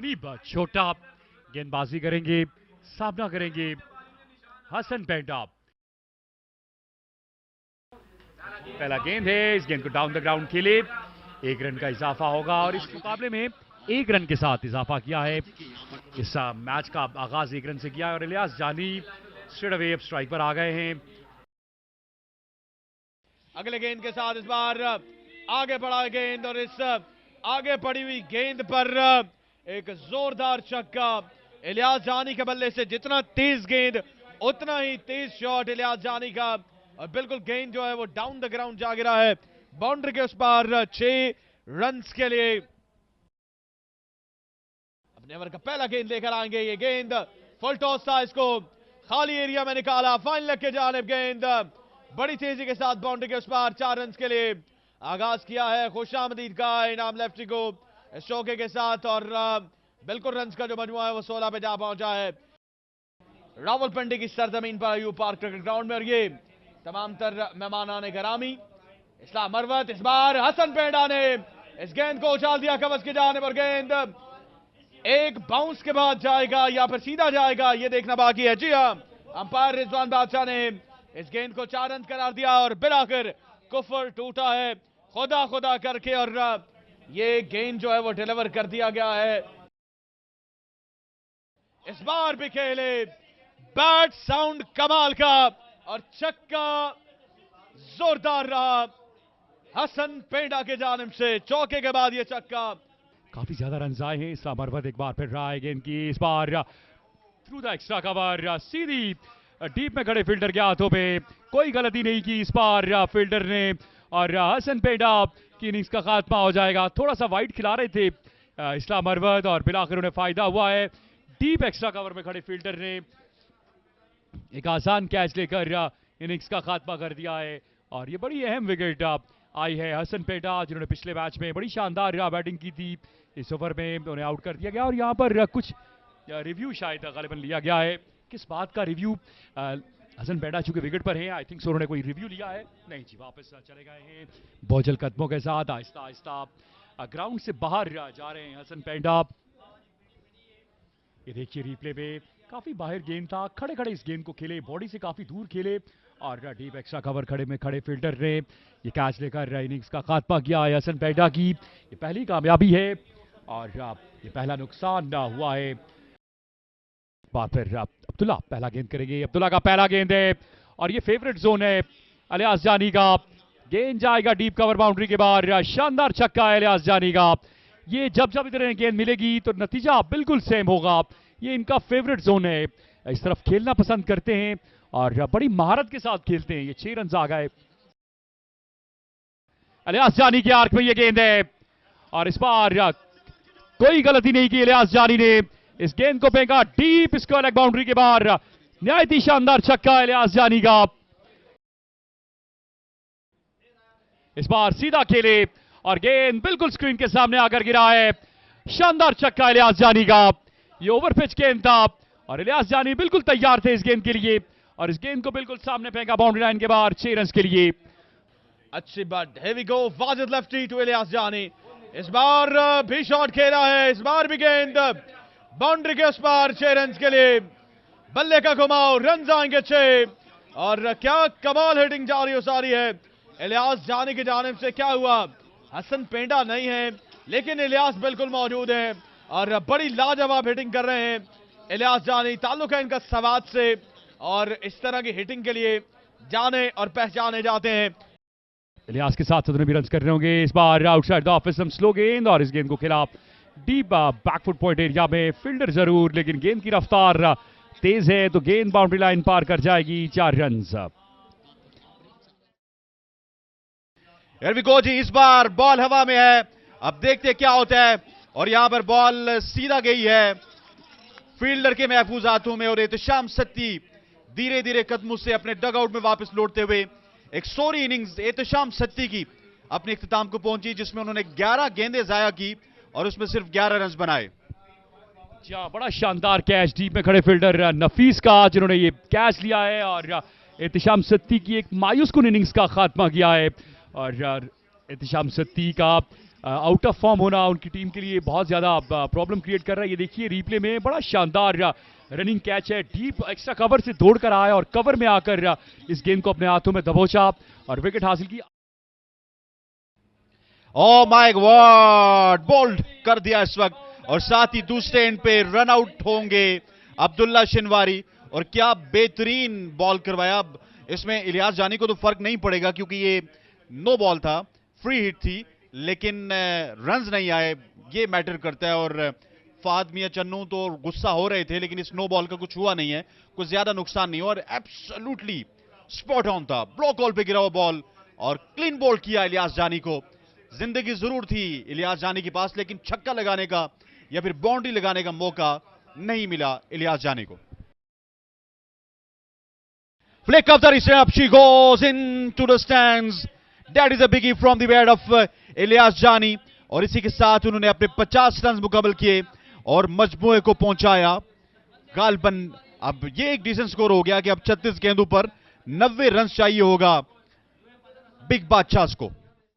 मुनीब छोटा गेंदबाजी करेंगे, सामना करेंगे हसन पेंडा। पहला गेंद है, इस गेंद को डाउन द ग्राउंड खेले, 1 रन का इजाफा होगा और इस मुकाबले में 1 रन के साथ इजाफा किया है। इस मैच का आगाज 1 रन से किया है और इलियास जानी स्ट्रेट अवे अब स्ट्राइक पर आ गए हैं। अगले गेंद के साथ इस बार आगे बढ़ा गेंद और इस आगे पड़ी हुई गेंद पर एक जोरदार छक्का। इलियास जानी के बल्ले से जितना तेज गेंद उतना ही तेज शॉट इलियास जानी का और बिल्कुल गेंद जो है वो डाउन द ग्राउंड जा गिरा है बाउंड्री के उस पार 6 रन्स के लिए। अपने ओवर का पहला गेंद लेकर आएंगे, ये गेंद फुल टॉस था, इसको खाली एरिया में निकाला, फाइन लेग के जानिब गेंद बड़ी तेजी के साथ बाउंड्री के उस पार 4 रन्स के लिए। आगाज किया है खुशामदीद का इनाम लेफ्टी को इस चौके के साथ और बिल्कुल रन्स का जो मजमुआ है वो 16 पे जा पहुंचा है रावलपिंडी की सरजमीन पर अयूब पार्क क्रिकेट ग्राउंड में। और ये तमाम तर मेहमानान गरामी इस्लाम मरवत, इस बार हसन पेंडा ने इस गेंद को उछाल दिया कवच की जानिब और गेंद एक बाउंस के बाद जाएगा या फिर सीधा जाएगा ये देखना बाकी है। जी हां, अंपायर रिजवान बादशाह ने इस गेंद को 4 रन करार दिया और बिलाखिर कुफर टूटा है खुदा खुदा करके और ये गेंद जो है वो डिलीवर कर दिया गया है। इस बार भी खेले बैट साउंड कमाल का और छक्का जोरदार रहा हसन पेंडा के जानिब से। चौके के बाद ये छक्का, काफी ज्यादा रन आए हैं। इस्लाम मरवत एक बार फिर रहा है गेंद की, इस बार थ्रू द एक्स्ट्रा कवर, सीधी डीप में खड़े फील्डर के हाथों पे, कोई गलती नहीं की इस बार फील्डर ने और हसन पेंडा की इनिंग्स का खात्मा हो जाएगा। थोड़ा सा वाइड खिला रहे थे इस्लाम मरवत और बिलाखिर उन्हें फायदा हुआ है। डीप एक्स्ट्रा कवर में खड़े फील्डर ने एक आसान कैच लेकर इनिंग्स का खात्मा कर दिया है और ये बड़ी अहम विकेट आई है हसन पेंडा जिन्होंने पिछले मैच में बड़ी शानदार बैटिंग की थी। इस ओवर में उन्हें आउट कर दिया गया और यहाँ पर कुछ रिव्यू शायद गालिबन लिया गया है। किस बात का रिव्यू? हसन पेंडा चूंकि विकेट पर है, आई थिंक सो उन्होंने कोई रिव्यू लिया है। नहीं जी, वापस चले गए हैं बोझल कदमों के साथ, आहिस्ता आहिस्ता ग्राउंड से बाहर जा रहे हैं हसन पेंडा। ये देखिए रिप्ले में काफी बाहर गेंद था, खड़े खड़े इस गेंद को खेले, बॉडी से काफी दूर खेले और डीप एक्स्ट्रा कवर खड़े में खड़े फील्डर ने ये कैच लेकर इनिंग्स का खात्मा किया है हसन पेंडा की। ये पहली कामयाबी है और ये पहला नुकसान हुआ है। बार फिर अब्दुल्ला पहला गेंद करेंगे, अब्दुल्ला का पहला गेंद है और ये फेवरेट जोन है इलियास जानी का। गेंद जाएगा डीप कवर बाउंड्री के बाहर, शानदार छक्का है इलियास जानी का। ये जब जब इधर गेंद मिलेगी तो नतीजा बिल्कुल सेम होगा। ये इनका फेवरेट जोन है, इस तरफ खेलना पसंद करते हैं और बड़ी महारत के साथ खेलते हैं। ये 6 रन आ गए इलियास जानी के आर्क में ये गेंद है और इस बार कोई गलती नहीं की इलियास जानी ने, इस गेंद को फेंका डीप स्क्वायर लेग बाउंड्री के बाहर। निहायत ही शानदार छक्का इलियास जानी का। इस बार सीधा खेले और गेंद बिल्कुल स्क्रीन के सामने आकर गिरा है। शानदार छक्का इलियास जानी का। ये ओवर पिच गेंद था और इलियास जानी बिल्कुल तैयार थे इस गेंद के लिए और इस गेंद को बिल्कुल सामने फेंका बाउंड्री लाइन के बाहर 6 रन के लिए। अच्छी बात, here we go, Wajid lefty to Ilyas Jani. इस बार भी शॉट खेला है, इस बार भी गेंद बाउंड्री के उस पार 6 रन के लिए। बल्ले का घुमाओ, रन आएंगे 6 और क्या कमाल हिटिंग जारी हो सारी है इलियास जानी की जानिब से। क्या हुआ, हसन पेंडा नहीं है लेकिन इलियास बिल्कुल मौजूद है और बड़ी लाजवाब हिटिंग कर रहे हैं इलियास जानी। ताल्लुक है इनका सवाद से और इस तरह की हिटिंग के लिए जाने और पहचाने जाते हैं। इलियास के साथ भी रन कर रहे होंगे। इस बार आउटसाइड द ऑफ स्लो गेंद और इस गेंद को खिलाफ डीप बैकफुट पॉइंट एरिया में फील्डर जरूर, लेकिन गेंद की रफ्तार तेज है तो गेंद बाउंड्री लाइन पार कर जाएगी। 4 रन। Here we go जी, इस बार बॉल हवा में है, अब देखते क्या होता है और यहां पर बॉल सीधा गई है फील्डर के महफूज हाथों में और एहतशाम सत्ती धीरे धीरे कदमों से अपने डगआउट में वापस लौटते हुए एक सोरी इनिंग्स एहतशाम सत्ती की अपने इख्तिताम को पहुंची जिसमें उन्होंने 11 गेंदें जाया की और उसमें सिर्फ 11 रन बनाए। बड़ा शानदार कैच डीप में खड़े फील्डर नफीस का जिन्होंने ये कैच लिया है और एहतशाम सत्ती की एक मायूस कुन इनिंग्स का खात्मा किया है और एहतिशाम सत्ती का आउट ऑफ फॉर्म होना उनकी टीम के लिए बहुत ज्यादा प्रॉब्लम क्रिएट कर रहा है। ये देखिए रिप्ले में बड़ा शानदार रनिंग कैच है, डीप एक्स्ट्रा कवर से दौड़ कर आया और कवर में आकर इस गेंद को अपने हाथों में दबोचा और विकेट हासिल की। ओ माय गॉड, बोल्ड कर दिया इस वक्त और साथ ही दूसरे एंड पे रन आउट होंगे अब्दुल्ला शिनवारी। और क्या बेहतरीन बॉल करवाया। अब इसमें इलियास जानी को तो फर्क नहीं पड़ेगा क्योंकि ये नो बॉल था, फ्री हिट थी, लेकिन रन्स नहीं आए, ये मैटर करता है। और फाद मियां चन्नू तो गुस्सा हो रहे थे, लेकिन इस नो बॉल का कुछ हुआ नहीं है, कुछ ज्यादा नुकसान नहीं हुआ और एब्सोल्युटली स्पॉट ऑन था। ब्लॉक बॉल पे गिरा हुआ बॉल और क्लीन बॉल किया इलियास जानी को। जिंदगी जरूर थी इलियास जानी के पास, लेकिन छक्का लगाने का या फिर बाउंड्री लगाने का मौका नहीं मिला इलियास जानी को। Flick of the wrist, she goes into the stands. That is a biggie from the bat of Ilyas जानी। और इसी के साथ उन्होंने अपने 50 रन मुकम्मल किए और मजमूए को पहुंचाया गालबन। अब ये एक डिसेंट स्कोर हो गया कि अब 36 गेंदों पर 90 रन चाहिए होगा बिग बादशाह को।